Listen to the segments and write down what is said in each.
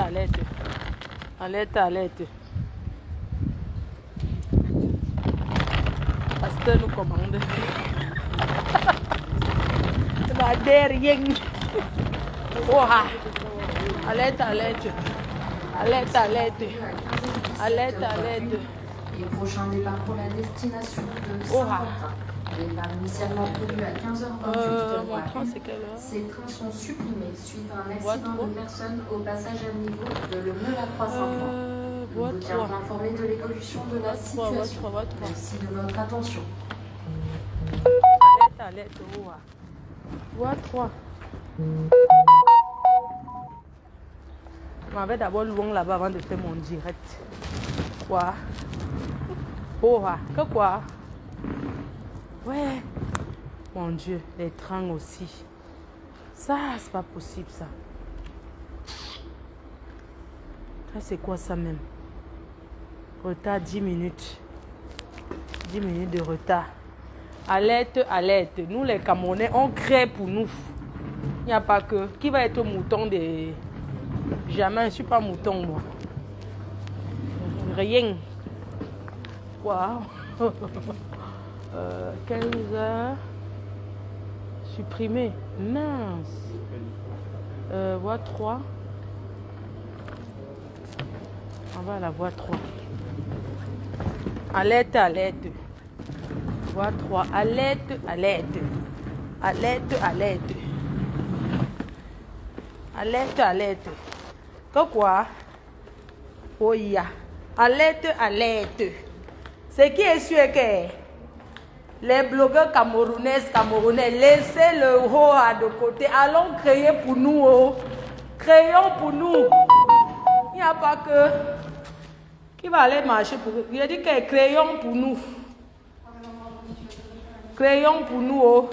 alerte. Alerte, alerte. Pasteur nous commande. La derrière. Oh, alerte, alerte. Alerte, alerte. Alerte, alerte. Et prochain départ pour la destination de Saint-Quentin. Départ initialement prévu à 15h28. Mon train, c'est quelle heure? Ces trains sont supprimés suite à un accident de personne au passage à niveau de Le Meul-à-Croix-Saint-Ouen. Nous vous tiendrons informés de l'évolution de la situation. Merci de votre attention. Alerte, alerte. Voie 3. Je m'avais d'abord loin là-bas avant de faire mon direct. Quoi? Oh, que quoi? Ouais. Mon Dieu, les trains aussi. Ça, c'est pas possible ça. Ça, c'est quoi ça même? Retard 10 minutes. 10 minutes de retard. Alerte, alerte. Nous, les Camerounais, on crée pour nous. Il n'y a pas que. Qui va être mouton des... Jamais, je ne suis pas mouton, moi. Rien. Waouh. 15 heures. Supprimé. Mince. Voie 3. On va à la voie 3. Alerte, alerte. Voie 3. Alerte, alerte. Alerte, alerte. Alerte, alerte. Quoi? Oh, ya. Alerte, alerte. Ce qui est sûr que les blogueurs camerounais, laissez le Roha de côté. Allons créer pour nous. Oh. Créons pour nous. Il n'y a pas que... Qui va aller marcher pour... Il a dit que créons pour nous. Créons pour nous. Oh.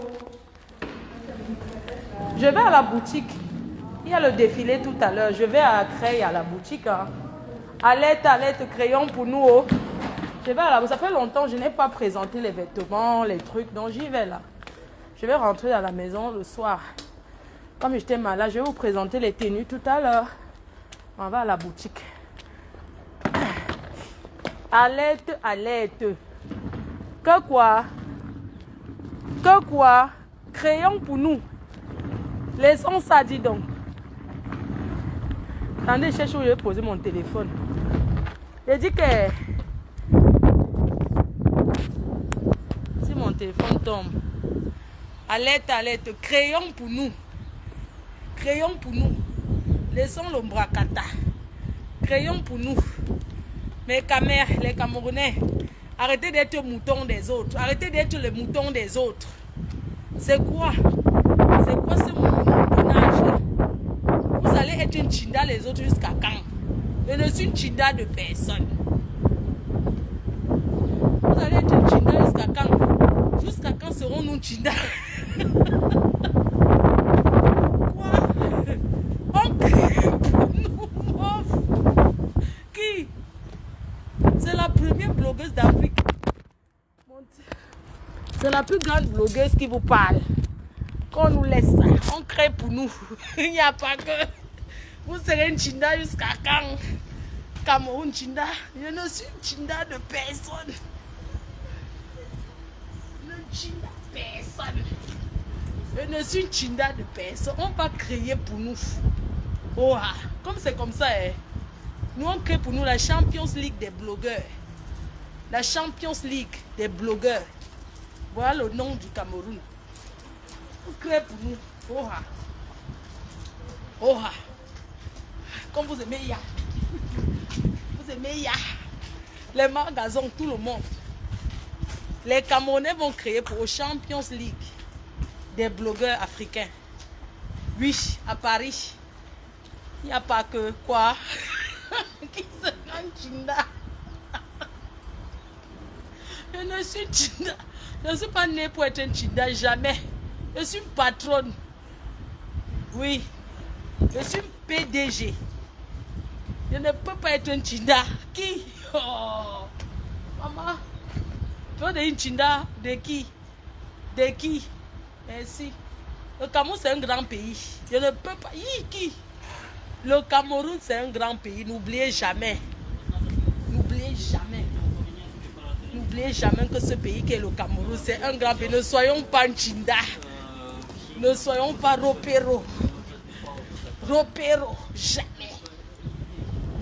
Je vais à la boutique. Il y a le défilé tout à l'heure. Je vais à Créy à la boutique. Hein. Alerte, alerte, crayon pour nous. Oh. Je vais à la... Ça fait longtemps que je n'ai pas présenté les vêtements, les trucs. Donc j'y vais là. Je vais rentrer à la maison le soir. Comme j'étais malade, je vais vous présenter les tenues tout à l'heure. On va à la boutique. Alerte, alerte. Que quoi? Que quoi? Crayon pour nous. Laissons ça, dis donc. Attendez, je cherche où je vais poser mon téléphone. J'ai dit que si mon téléphone tombe, alerte, alerte, crayon pour nous. Crayon pour nous. Laissons l'ombracata. Crayon pour nous. Mes camères, les Camerounais, arrêtez d'être moutons des autres. Arrêtez d'être le mouton des autres. C'est quoi? C'est quoi ce moutonnage là? Vous allez être une chinda les autres jusqu'à quand? Je ne suis une chinda de personne. Vous allez être une chinda jusqu'à quand? Jusqu'à quand serons-nous chinda? Quoi? On crée pour nous, mof. Qui? C'est la première blogueuse d'Afrique. C'est la plus grande blogueuse qui vous parle. Qu'on nous laisse ça, on crée pour nous. Il n'y a pas que vous serez une chinda jusqu'à quand? Cameroun chinda. Je ne suis une chinda de personne. Une chinda de personne. Je ne suis une chinda de personne. On va créer pour nous. Oh, comme c'est comme ça, hein. Nous on crée pour nous la Champions League des blogueurs. La Champions League des blogueurs. Voilà le nom du Cameroun. Vous créez pour nous. Oha. Oha. Comme vous aimez Ya. Vous aimez Ya. Les magasins, tout le monde. Les Camerounais vont créer pour la Champions League des blogueurs africains. Oui, à Paris. Il n'y a pas que quoi. Qui se nomme Chinda. Je ne suis Chinda. Je ne suis pas née pour être un Chinda, jamais. Je suis une patronne. Oui. Je suis une PDG. Je ne peux pas être un Chinda. Qui? Oh. Maman. Tu veux dire une Chinda de qui? De qui? Merci. Le Cameroun, c'est un grand pays. Je ne peux pas. Qui? Le Cameroun, c'est un grand pays. N'oubliez jamais. N'oubliez jamais. N'oubliez jamais que ce pays qui est le Cameroun, c'est un grand pays. Ne soyons pas Nchinda. Ne soyons pas Ropero. Ropero, jamais.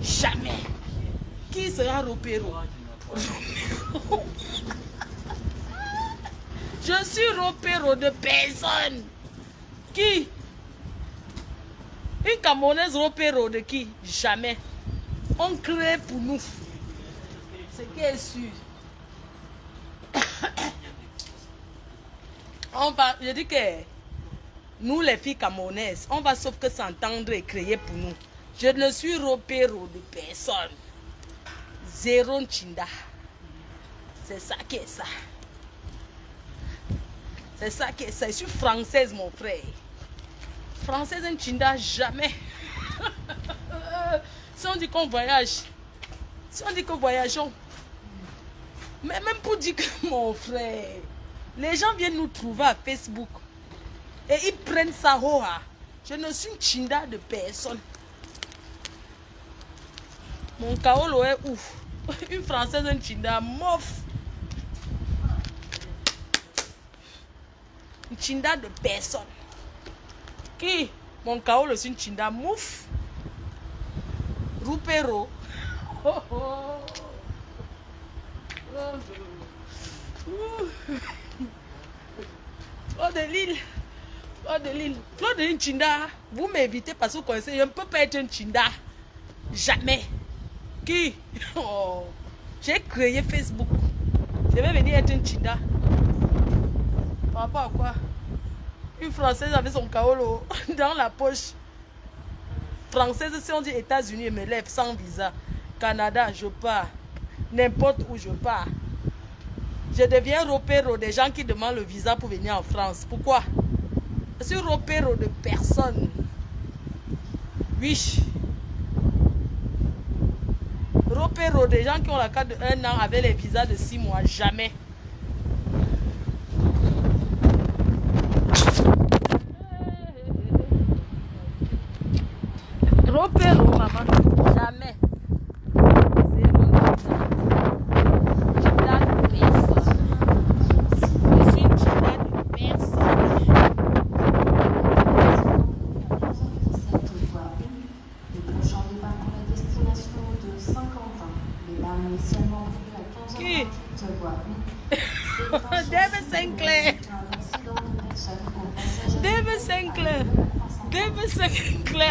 Jamais. Qui sera Ropero? Je suis Ropero de personne. Qui? Une Camerounaise Ropero de qui? Jamais. On crée pour nous. C'est qui est sûr. Je dis que nous, les filles camerounaises, on va sauf que s'entendre et créer pour nous. Je ne suis Ropero de personne. Zéro Nchinda. C'est ça qui est ça. C'est ça qui est ça. Je suis française, mon frère. Française Nchinda, jamais. Si on dit qu'on voyage, si on dit que voyageons, mais même pour dire que mon frère, les gens viennent nous trouver à Facebook et ils prennent ça. Je ne suis Nchinda de personne. Mon kaolo est ouf. Une française Nchinda, mof. Nchinda de personne. Qui? Mon kaolo c'est Nchinda, mouf. Rupero. Oh, oh. Fleur de Lille. Fleur de Lille. Fleur de Lille Nchinda. Vous m'invitez parce que vous connaissez. Je ne peux pas être un Nchinda. Jamais. Qui? Oh. J'ai créé Facebook. Je vais venir être un Nchinda. Par rapport à quoi? Une Française avait son kaolo dans la poche. Française, si on dit États-Unis, je me lève sans visa. Canada, je pars. N'importe où je pars. Je deviens Ropero des gens qui demandent le visa pour venir en France. Pourquoi? Je suis Ropero de personne. Oui. Ropero des gens qui ont la carte de 1 an avec les visas de 6 mois. Jamais. Ropero, maman. Jamais.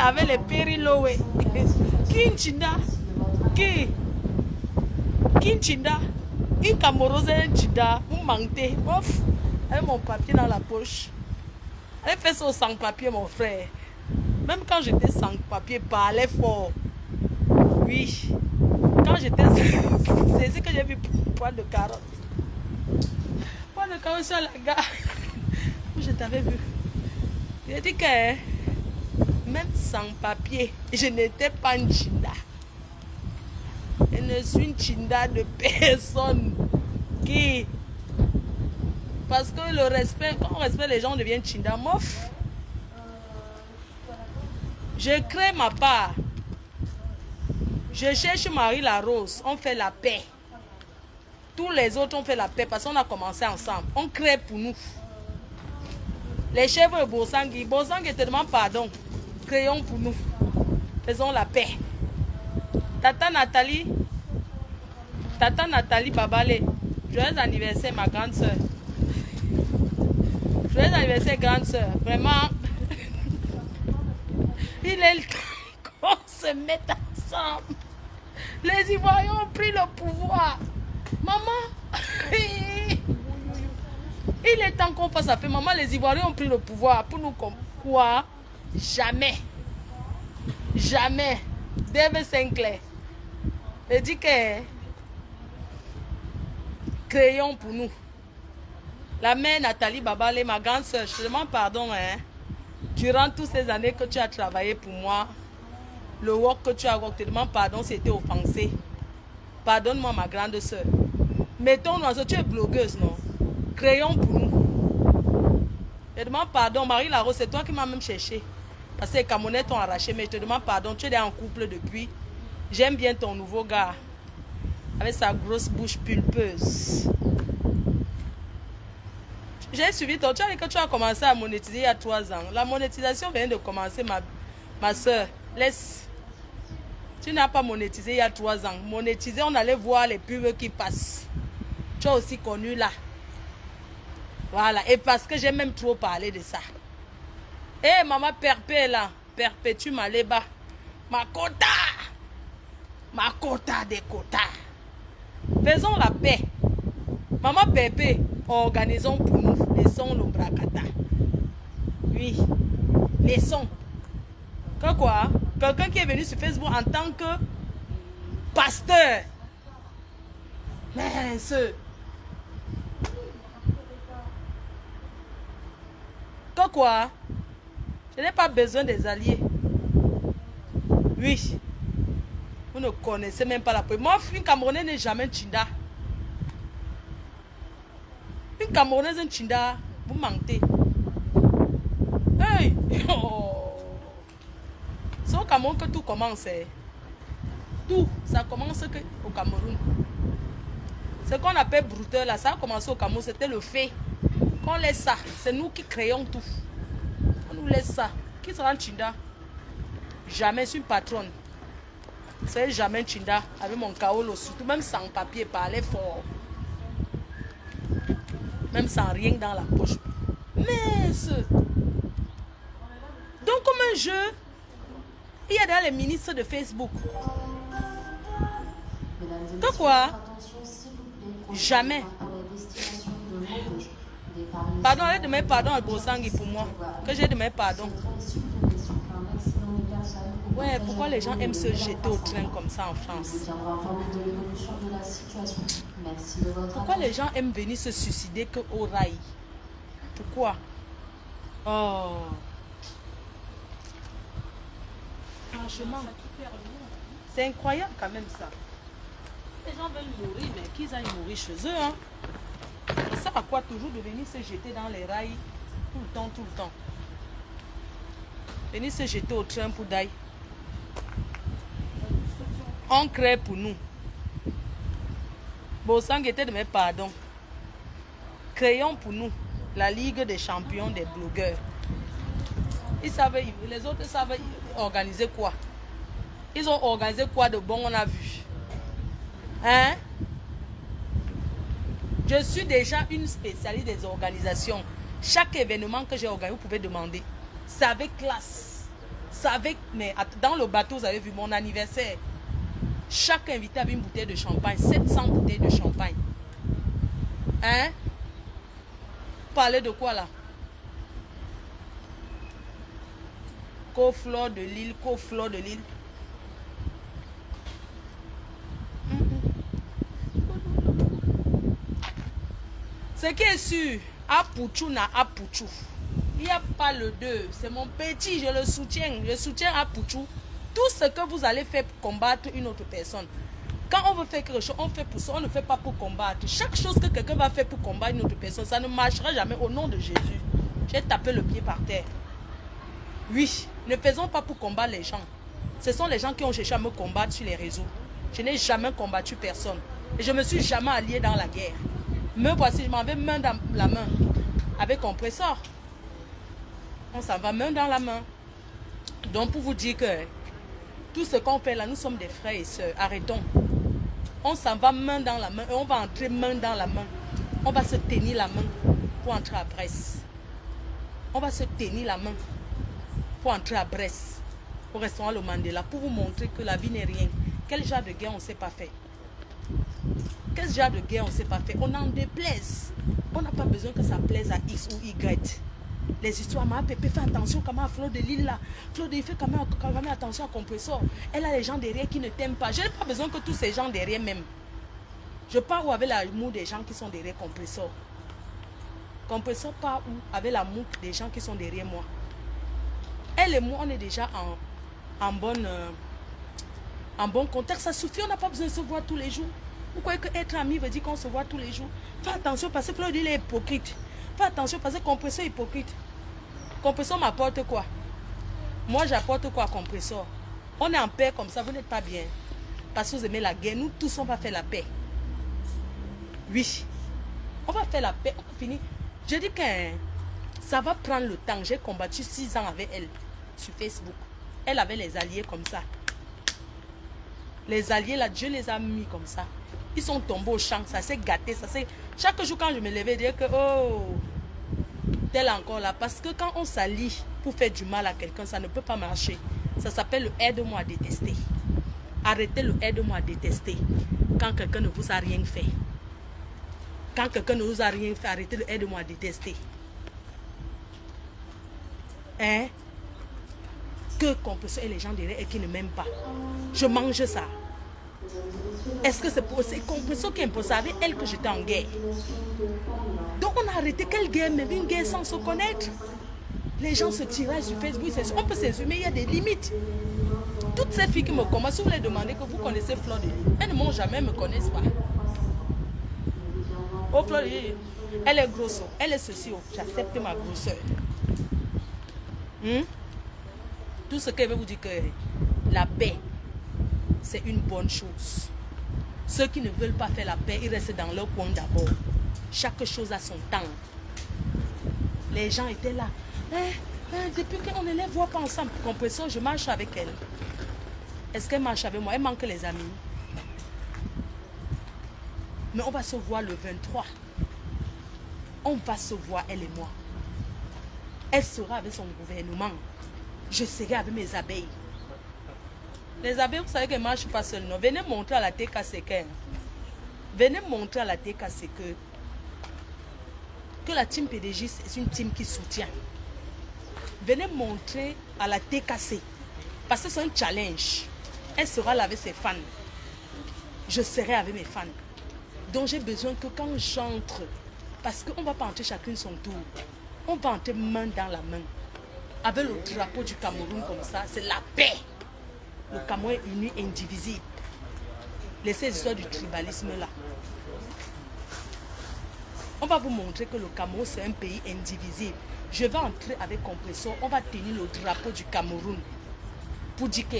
Avec les périloé. Qui Nchinda? Qui? Qui Nchinda? Une Camerounaise Nchinda. Vous mentez. Ouf. Avec mon papier dans la poche. Elle fait ça sans papier, mon frère. Même quand j'étais sans papier, parlait fort. Oui. Quand j'étais... C'est ce que j'ai vu poil de carotte. Poil de carotte sur la gare. Je t'avais vu. J'ai dit que... Même sans papier, je n'étais pas Nchinda. Je ne suis Nchinda de personne. Qui? Parce que le respect, quand on respecte les gens, on devient Nchinda. Mof. Je crée ma part. Je cherche Marie la Rose. On fait la paix. Tous les autres ont fait la paix parce qu'on a commencé ensemble. On crée pour nous. Les chèvres de Bosangui. Bosangui te demande pardon. Créons pour nous. Faisons la paix. Tata Nathalie Babale. Joyeux anniversaire, ma grande soeur. Joyeux anniversaire, grande soeur. Vraiment. Il est le temps qu'on se mette ensemble. Les Ivoiriens ont pris le pouvoir. Maman. Il est temps qu'on fasse affaire. Maman, les Ivoiriens ont pris le pouvoir. Pour nous comme quoi? Jamais. Jamais. David Sinclair. Je dis que créons pour nous. La mère Nathalie Babale, ma grande soeur, je te demande pardon. Durant toutes ces années que tu as travaillé pour moi, le work que tu as work, je te demande pardon, c'était offensé. Pardonne-moi, ma grande soeur. Mettons-nous, tu es blogueuse, non? Créons pour nous. Je demande pardon, Marie Larose, c'est toi qui m'as même cherché. Parce que les Camerounais t'ont arraché, mais je te demande pardon. Tu es en couple depuis. J'aime bien ton nouveau gars. Avec sa grosse bouche pulpeuse. J'ai suivi ton... Tu as dit que tu as commencé à monétiser il y a 3 ans. La monétisation vient de commencer, ma soeur. Laisse. Tu n'as pas monétisé il y a 3 ans. Monétiser, on allait voir les pubs qui passent. Tu as aussi connu là. Voilà. Et parce que j'ai même trop parlé de ça. Eh, maman Perpé là. Perpétue ma léba. Ma quota. Ma quota des quotas. Faisons la paix. Maman Pépé, organisons pour nous. Laissons le bracata. Oui. Laissons. Que quoi? Quelqu'un qui est venu sur Facebook en tant que pasteur. Mais ce. Que quoi? Je n'ai pas besoin des alliés. Oui. Vous ne connaissez même pas la paix. Moi, une Camerounaise n'est jamais Tchinda. Une Camerounaise est Tchinda. Vous mentez. Hey! Oh. C'est au Cameroun que tout commence. Tout, ça commence au Cameroun. Ce qu'on appelle brouteur là, ça a commencé au Cameroun, c'était le fait. Qu'on laisse ça, c'est nous qui créons tout. On nous laisse ça. Qui sera Tchinda? Jamais, je suis une patronne. C'est jamais Tchinda avec mon kaolo, surtout même sans papier, parler fort. Même sans rien dans la poche. Mais donc comme un jeu, il y a dans les ministres de Facebook. Que quoi? Jamais. Pardon, allez demander pardon à Brosangui pour moi. Que j'ai demandé pardon. Ouais, pourquoi les gens aiment se jeter au train comme ça en France? Pourquoi les gens aiment venir se suicider qu'au rail? Pourquoi? Oh. Franchement, c'est incroyable quand même ça. Les gens veulent mourir, mais qu'ils aillent mourir chez eux. Hein? Ça sert à quoi toujours de venir se jeter dans les rails tout le temps, tout le temps? Venir se jeter au train pour d'ailleurs. On crée pour nous. Bosang était de mes pardons. Créons pour nous la Ligue des champions des blogueurs. Ils savaient, les autres savaient organiser quoi? Ils ont organisé quoi de bon, on a vu. Hein? Je suis déjà une spécialiste des organisations. Chaque événement que j'ai organisé, vous pouvez demander. C'est avec classe. C'est avec... Mais dans le bateau, vous avez vu mon anniversaire. Chaque invité avait une bouteille de champagne. 700 bouteilles de champagne. Hein? Parler de quoi là? Co-flore de l'île, co-flore de l'île. Ce qui est sûr, Apouchou n'a Apouchou. Il n'y a pas le deux. C'est mon petit, je le soutiens. Je soutiens Apouchou. Tout ce que vous allez faire pour combattre une autre personne. Quand on veut faire quelque chose, on fait pour ça. On ne fait pas pour combattre. Chaque chose que quelqu'un va faire pour combattre une autre personne, ça ne marchera jamais au nom de Jésus. J'ai tapé le pied par terre. Oui, ne faisons pas pour combattre les gens. Ce sont les gens qui ont cherché à me combattre sur les réseaux. Je n'ai jamais combattu personne. Et je ne me suis jamais allié dans la guerre. Me voici, je m'avais main dans la main. Avec compresseur. On s'en va main dans la main. Donc pour vous dire que tout ce qu'on fait là, nous sommes des frères et sœurs. Arrêtons. On s'en va main dans la main et on va entrer main dans la main. On va se tenir la main pour entrer à Brest. On va se tenir la main pour entrer à Brest, au restaurant Le Mandela, pour vous montrer que la vie n'est rien. Quel genre de guerre on ne sait pas faire? Quel genre de guerre on ne sait pas faire? On en déplaise. On n'a pas besoin que ça plaise à X ou Y. Les histoires, ma pépé, fais attention comment à Fleur de Lille là. Fleur de Lille, fais quand même attention à Compressor. Elle a les gens derrière qui ne t'aiment pas. Je n'ai pas besoin que tous ces gens derrière m'aiment. Je pars où avec l'amour des gens qui sont derrière Compressor. Compressor part où avec l'amour des gens qui sont derrière moi. Elle et moi, on est déjà en bon contact. Ça suffit, on n'a pas besoin de se voir tous les jours. Vous croyez qu'être ami veut dire qu'on se voit tous les jours? Fais attention parce que Fleur de Lille est hypocrite. Fais attention parce que Compressor est hypocrite. Compressor m'apporte quoi? Moi, j'apporte quoi comme compresseur? On est en paix comme ça, vous n'êtes pas bien. Parce que vous aimez la guerre. Nous tous, on va faire la paix. Oui. On va faire la paix. On va finir. Je dis que ça va prendre le temps. J'ai combattu 6 ans avec elle sur Facebook. Elle avait les alliés comme ça. Les alliés, là, Dieu les a mis comme ça. Ils sont tombés au champ. Ça s'est gâté. Ça s'est... Chaque jour, quand je me levais, je disais que, oh, tel encore là. Parce que quand on s'allie pour faire du mal à quelqu'un, ça ne peut pas marcher. Ça s'appelle le aide-moi à détester. Arrêtez le aide-moi à détester. Quand quelqu'un ne vous a rien fait. Quand quelqu'un ne vous a rien fait, arrêtez le aide-moi à détester. Hein? Que compresseur et les gens derrière et qui ne m'aiment pas. Je mange ça. Est-ce que c'est pour ces compresseurs qui imposent avec elle que j'étais en guerre? Donc on a arrêté quelle guerre? Mais une guerre sans se connaître. Les gens se tiraient sur Facebook. On peut s'insulter, mais il y a des limites. Toutes ces filles qui me commencent, si vous les demandez que vous connaissez Fleur de Lys, elles ne m'ont jamais, me connaissent pas. Oh, Fleur de Lys, elle est grosse, elle est ceci, oh, j'accepte ma grosseur. Tout ce qu'elle veut vous dire que la paix, c'est une bonne chose. Ceux qui ne veulent pas faire la paix, ils restent dans leur coin d'abord. Chaque chose a son temps. Les gens étaient là. Depuis qu'on ne les voit pas ensemble, compresseur, je marche avec elle. Est-ce qu'elle marche avec moi? Elle manque les amis. Mais on va se voir le 23. On va se voir, elle et moi. Elle sera avec son gouvernement. Je serai avec mes abeilles. Les abeilles, vous savez qu'elles ne marchent pas seules. Non? Venez montrer à la TKC. Venez montrer à la TKC que la team PDG, c'est une team qui soutient. Venez montrer à la TKC. Parce que c'est un challenge. Elle sera là avec ses fans. Je serai avec mes fans. Donc j'ai besoin que quand j'entre, parce qu'on ne va pas entrer chacune son tour, on va entrer main dans la main. Avec le drapeau du Cameroun comme ça, c'est la paix. Le Cameroun est uni et indivisible. Laissez les histoires du tribalisme là. On va vous montrer que le Cameroun c'est un pays indivisible. Je vais entrer avec compresseur, on va tenir le drapeau du Cameroun. Pour dire que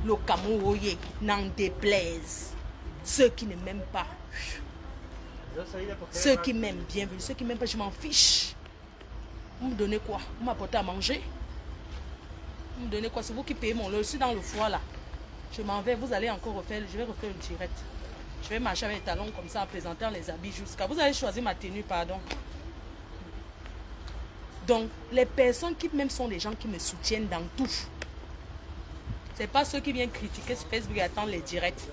le Cameroun n'en déplaise. Ceux qui ne m'aiment pas. Ceux qui m'aiment, bienvenue. Ceux qui ne m'aiment pas, je m'en fiche. Vous me donnez quoi? Vous m'apportez à manger? Vous me donnez quoi? C'est vous qui payez mon lot. Je suis dans le foie là. Je m'en vais. Vous allez encore refaire. Je vais refaire une tirette. Je vais marcher avec les talons comme ça en présentant les habits jusqu'à. Vous allez choisir ma tenue, pardon. Donc, les personnes qui même sont des gens qui me soutiennent dans tout. Ce n'est pas ceux qui viennent critiquer sur Facebook et attendent les directs.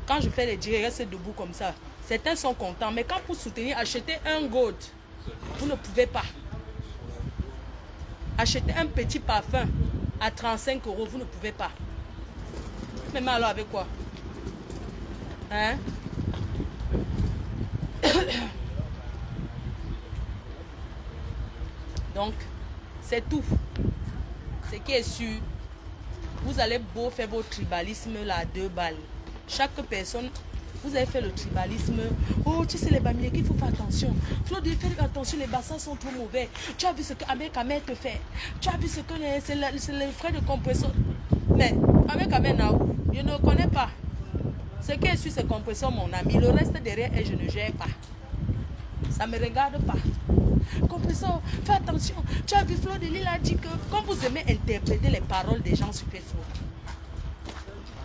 Quand je fais les directs, je reste debout comme ça. Certains sont contents. Mais quand pour soutenir, acheter un gold, vous ne pouvez pas. Acheter un petit parfum à 35 €, vous ne pouvez pas. Mais alors avec quoi? Hein? Donc, c'est tout. Ce qui est sûr, vous allez beau faire votre tribalisme là à 2 balles. Chaque personne, vous avez fait le tribalisme. Oh, tu sais les bamilés qu'il faut faire attention. Claude, fais attention, les bassins sont trop mauvais. Tu as vu ce que Ahmed Kamer te fait. Tu as vu ce que c'est les frais de compresseur. Mais Ahmed Kamer, je ne connais pas. Ce qui est sur ces compresseurs, mon ami, le reste derrière, et je ne gère pas. Ça ne me regarde pas. Compresseur, fais attention. Tu as vu Fleur de Lys a dit que quand vous aimez interpréter les paroles des gens sur Facebook,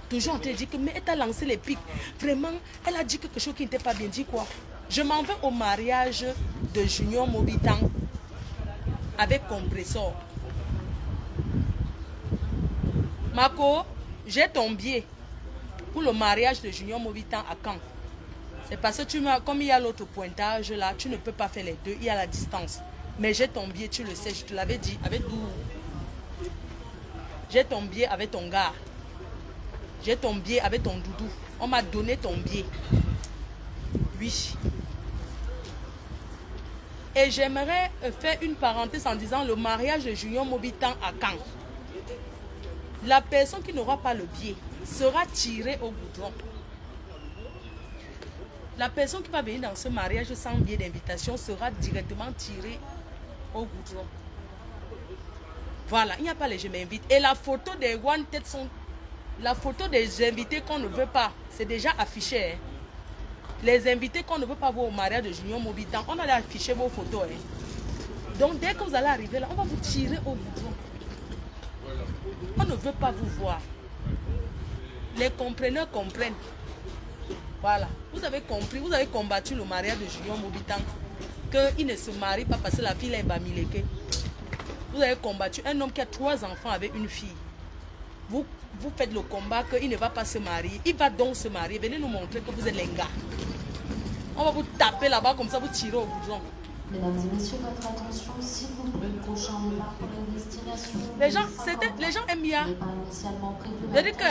toujours en train de dire que mais elle t'a lancé les pics. Vraiment, elle a dit quelque chose qui n'était pas bien dit quoi. Je m'en vais au mariage de Junior Mobitan avec compresseur. Marco, j'ai ton billet pour le mariage de Junior Mobitan à Caen. C'est parce que tu m'as, comme il y a l'autre pointage là, tu ne peux pas faire les deux, il y a la distance. Mais j'ai ton billet, tu le sais, je te l'avais dit, avec d'où? J'ai ton billet avec ton gars. J'ai ton billet avec ton doudou. On m'a donné ton billet. Oui. Et j'aimerais faire une parenthèse en disant le mariage de Junior Mobitan à Caen. La personne qui n'aura pas le billet sera tirée au goudron. La personne qui va venir dans ce mariage sans billet d'invitation sera directement tirée au goudron. Voilà, il n'y a pas les je m'invite. Et la photo des one tête sont... La photo des invités qu'on ne veut pas, c'est déjà affiché. Hein. Les invités qu'on ne veut pas voir au mariage de Junior Mobitan, on allait afficher vos photos. Hein. Donc dès que vous allez arriver là, on va vous tirer au boudron. On ne veut pas vous voir. Les compreneurs comprennent. Voilà. Vous avez compris, vous avez combattu le mariage de Junior Mobitan. Qu'il ne se marie pas parce que la fille est bamileke. Vous avez combattu un homme qui a 3 enfants avec une fille. Vous faites le combat qu'il ne va pas se marier. Il va donc se marier. Venez nous montrer que vous êtes les gars. On va vous taper là-bas comme ça, vous tirez au boudron. Mesdames et messieurs, votre attention, s'il vous plaît. Le prochain départ pour la destination. Les gens aiment bien. Je dis que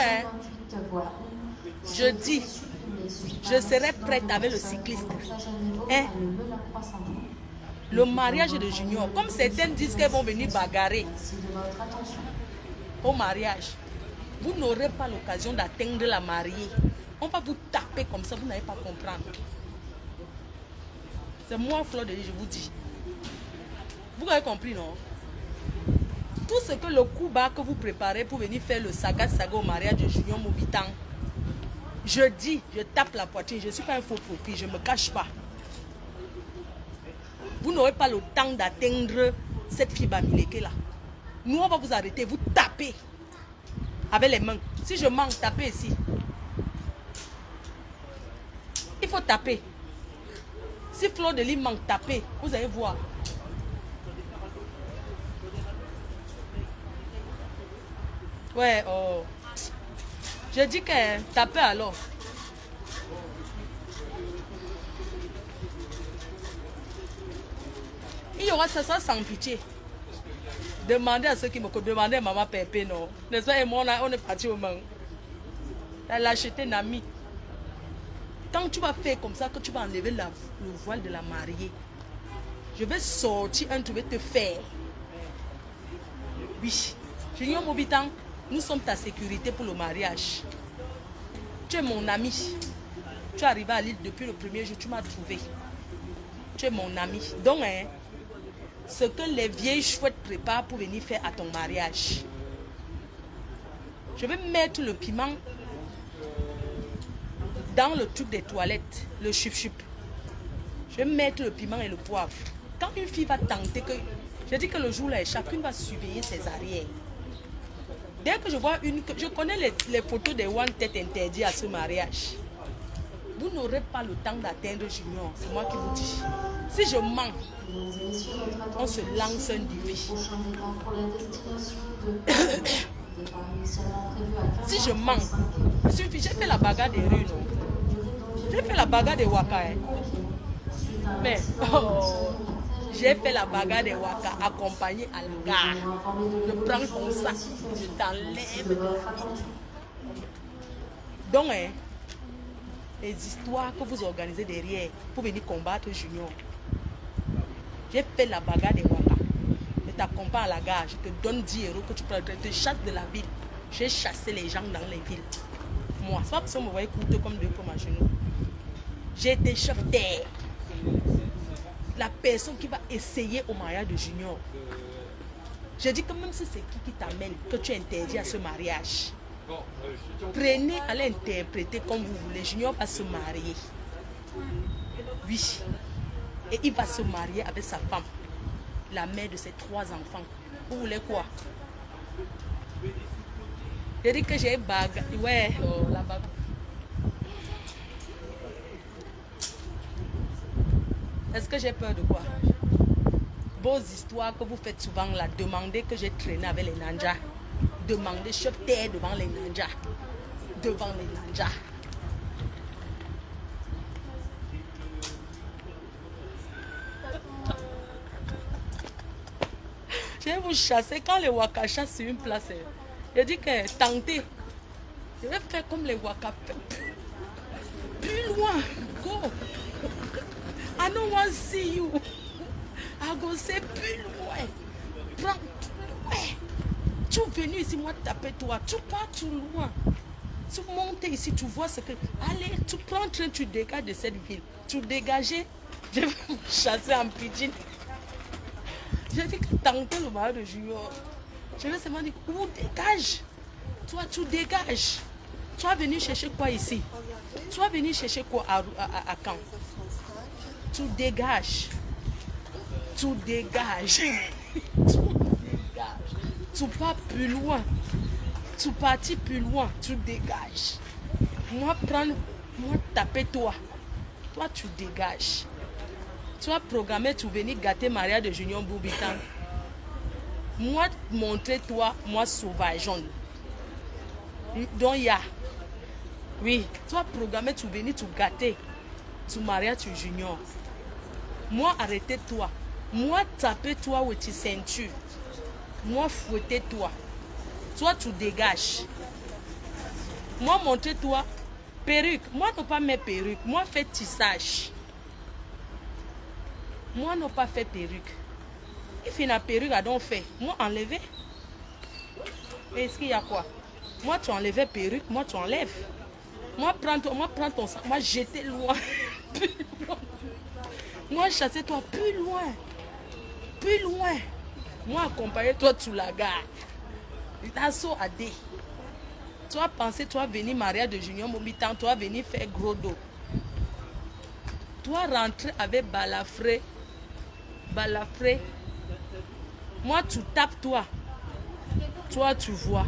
je dis, je serai prête avec le cycliste. Hein? Le mariage de Junior, comme certaines disent qu'elles vont venir bagarrer au mariage, vous n'aurez pas l'occasion d'atteindre la mariée. On va vous taper comme ça, vous n'allez pas comprendre. C'est moi, Fleur de Lys, je vous dis. Vous avez compris, non? Tout ce que le coup bas que vous préparez pour venir faire le saga au mariage de Junior Mobitan, je dis, je tape la poitrine, je ne suis pas un faux profil, je ne me cache pas. Vous n'aurez pas le temps d'atteindre cette fille bamileke là. Nous, on va vous arrêter, vous tapez avec les mains. Si je manque, tapez ici. Il faut taper. Si Fleur de Lys manque, tapez. Vous allez voir. Ouais, oh. Je dis que tapez alors. Il y aura ça sans pitié. Demandez à ceux qui me demandent à maman Pépé, non. N'est-ce pas? Et moi, on est parti au Mans. Elle a acheté un ami. Quand tu vas faire comme ça, que tu vas enlever le voile de la mariée, je vais sortir un, tu vais te faire. Oui. Junior Mobitan, nous sommes ta sécurité pour le mariage. Tu es mon ami. Tu es arrivé à Lille depuis le premier jour, tu m'as trouvé. Tu es mon ami. Donc, hein, ce que les vieilles chouettes préparent pour venir faire à ton mariage. Je vais mettre le piment dans le truc des toilettes, le chup-chup. Je vais mettre le piment et le poivre. Quand une fille va tenter que... Je dis que le jour-là, chacune va surveiller ses arrières. Dès que je vois une... Je connais les photos des one tête interdits à ce mariage. Vous n'aurez pas le temps d'atteindre Junior. C'est moi qui vous dis. Si je manque, on se lance un défi. Si je manque, j'ai fait la bagarre des rues, non? J'ai fait la bagarre des Waka. Hein. Mais, j'ai fait la bagarre des Waka accompagnée à la gare. Je prends ton sac, je t'enlève. Donc, hein, les histoires que vous organisez derrière pour venir combattre Junior. J'ai fait la bagarre des Waka. Je t'accompagne à la gare, je te donne 10 € que tu peux te chasses de la ville. J'ai chassé les gens dans les villes. Moi, c'est pas parce qu'on me voyait coûter comme 2 pommes à genoux. J'ai été chef terre. La personne qui va essayer au mariage de Junior. Je dis que même si c'est qui t'amène, que tu es interdit à ce mariage, prenez à l'interpréter comme vous voulez. Junior va se marier. Oui. Et il va se marier avec sa femme, la mère de ses 3 enfants. Vous voulez quoi? Je dis que j'ai une bague. Ouais, oh, la bague. Est-ce que j'ai peur de quoi? Vos histoires que vous faites souvent là, demandez que j'ai traîné avec les nanjas. Demandez, je terre devant les nanjas. Devant les nanjas. Je vais vous chasser quand les Waka chassent sur une place. Je dis que tentez. Je vais faire comme les Waka. Plus loin. Go. I don't want to see you. I go say plus loin. Prends. Ouais. Tu es venu ici, moi taper toi. Tu pars tout loin. Tu montes ici, tu vois ce que... Allez, tu prends un train, tu dégages de cette ville. Tu dégages. Je vais vous chasser en pidgin. J'ai dit que tenter le mariage de Junior. Je vais seulement dire, où dégage. Toi, tu dégages. Tu es venu chercher quoi ici? Tu es venu chercher quoi à Caen? Tu dégages. Tu dégages. Tu dégages. Tu pars plus loin. Tu partis plus loin. Tu dégages. Moi, taper toi. Toi, tu dégages. Tu as programmé, tu venir gâter Maria de Junior Boubitan. Moi, montrer toi, moi, sauvageon. Donc, il y a. Oui, tu as programmé, tu venir, tu gâter. Tu Maria, tu Junior. Moi, arrêtez toi. Moi, taper toi ou tu ceinture. Moi, fouetter toi. Toi, tu dégages. Moi, montrer toi. Perruque. Moi, ne pas mettre perruque. Moi, fais tissage. Moi, ne pas fait perruque. Il fait la perruque à donc fait. Moi, enlever. Est-ce qu'il y a quoi? Moi, tu enlevais perruque. Moi, tu enlèves. Moi, prends ton sac. Moi, jeter loin. Plus loin. Moi, chasser toi plus loin. Plus loin. Moi, accompagner toi sous la gare. L'assaut a dit. Tu as pensé, tu vas venir Maria de Junior Mobitan, tu vas venir faire gros dos. Tu vas rentrer avec balafré. Balafré. Moi, tu tapes toi. Toi, tu vois.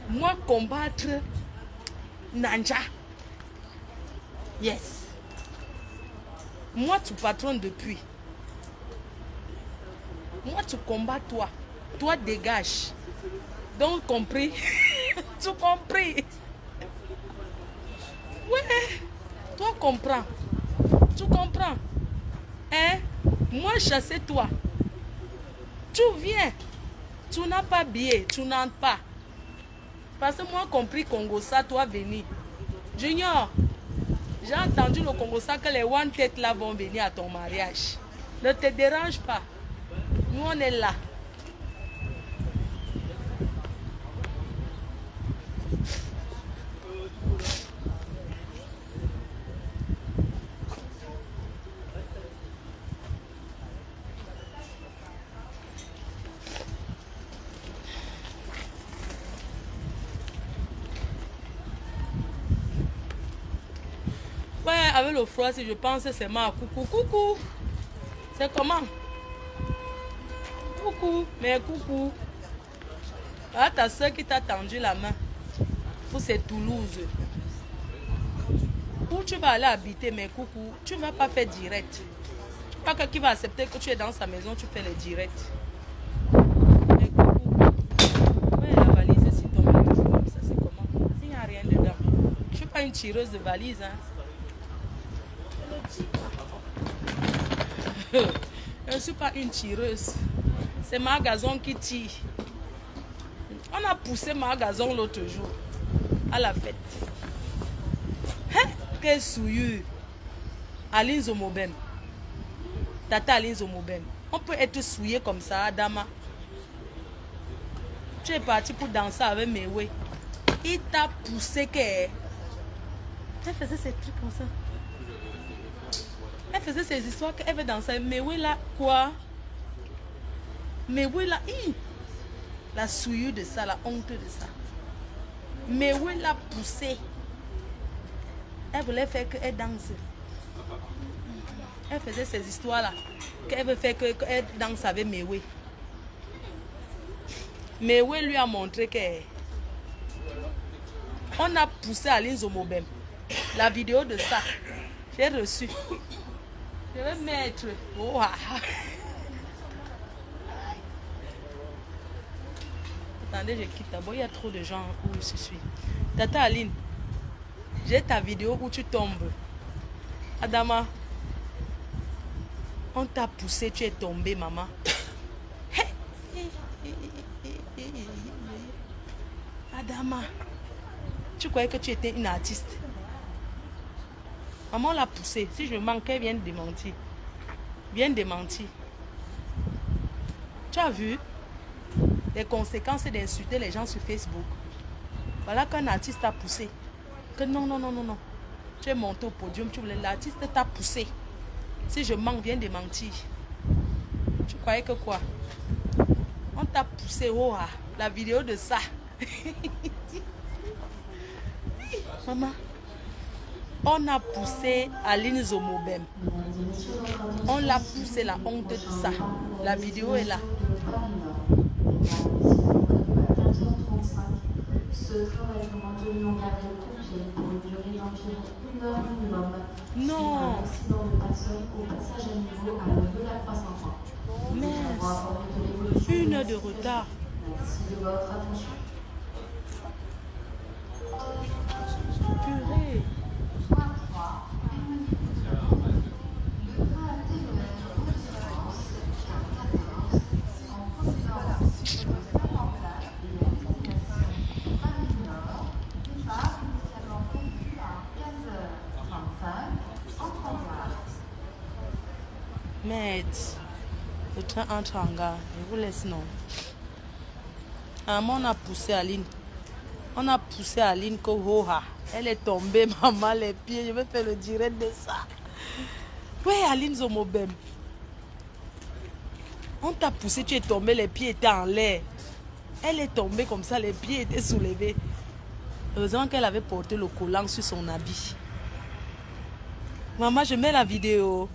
Moi, combattre Nanja. Yes. Moi, tu patronnes depuis. Moi, tu combats toi. Toi, dégage. Donc, compris? Tu compris? Ouais. Toi, comprends. Tu comprends? Hein? Moi, chasser toi. Tu viens. Tu n'as pas billet. Tu n'entres pas. Parce que moi, compris Congo, ça, toi, venir. Junior, j'ai entendu le Congo, ça, que les one tête là vont venir à ton mariage. Ne te dérange pas. Nous, on est là. Ouais, avec le froid, si je pense, c'est ma coucou, coucou. C'est comment? Coucou, mais coucou. Ah, ta soeur qui t'a tendu la main. Pour c'est Toulouse. Où tu vas aller habiter, mais coucou, tu ne vas pas faire direct. Pas que qui va accepter que tu es dans sa maison, tu fais les directs. Mais coucou. Ouais, la valise, si tombe toujours comme ça, c'est comment? S'il n'y a rien dedans. Je ne suis pas une tireuse de valise, hein. Je ne suis pas une tireuse. C'est Margazon qui tire. On a poussé Margazon l'autre jour à la fête. Hein? Quel souillure. Aline Zomobem. Tata Aline Zomobem. On peut être souillé comme ça, Adama. Tu es parti pour danser avec Mewe. Il t'a poussé que... Elle faisait ces trucs comme ça. Elle faisait ces histoires qu'elle veut danser. Mais oui, là, quoi? Mais oui, là, la souillure de ça, la honte de ça. Mais oui, l'a poussée. Elle voulait faire qu'elle danse. Elle faisait ces histoires-là. Qu'elle veut faire qu'elle danse avec Mewe. Mewe lui a montré que... On a poussé Aline Zomobem. La vidéo de ça, j'ai reçu. Je vais mettre. Oh, attendez, je quitte d'abord. Il y a trop de gens où je suis. Tata Aline, j'ai ta vidéo où tu tombes. Adama, on t'a poussé, tu es tombé, maman. Adama, tu croyais que tu étais une artiste. Maman l'a poussé. Si je manquais, viens de démentir. Viens de démentir. Tu as vu les conséquences d'insulter les gens sur Facebook. Voilà qu'un artiste t'a poussé. Que non, non, non, non, non. Tu es monté au podium, tu voulais. L'artiste t'a poussé. Si je manque, viens de démentir. Tu croyais que quoi? On t'a poussé, oh, la vidéo de ça. Maman, on a poussé Aline Zomobem. On l'a poussé, la honte de ça. La vidéo est là. Ce travail sera maintenu en garde complet pour une durée d'environ 1 heure minimum. Non. Un accident de personne au passage à niveau à l'heure de la 303. Mais 1 heure de retard. Merci de votre attention. Purée. Merde. Le train entre en gare. Je vous laisse, non. On a poussé Aline. On a poussé Aline Kohoha. Elle est tombée, maman, les pieds. Je vais faire le direct de ça. Oui, Aline Zomobem. On t'a poussé, tu es tombée, les pieds étaient en l'air. Elle est tombée comme ça, les pieds étaient soulevés. Heureusement qu'elle avait porté le collant sur son habit. Maman, je mets la vidéo.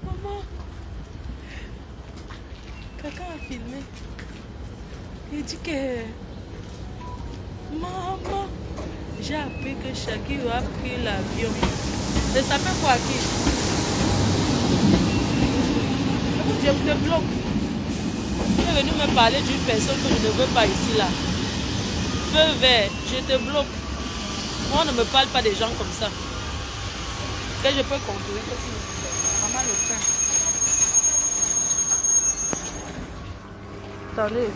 Maman, quelqu'un a filmé. Il dit que maman, j'ai appris que Shakira a pris l'avion. Et ça fait quoi qui? Je te bloque. Tu es venu me parler d'une personne que je ne veux pas ici là. Feu vert, je te bloque. Moi, on ne me parle pas des gens comme ça. Que je peux contrôler. Maman le train. Attendez.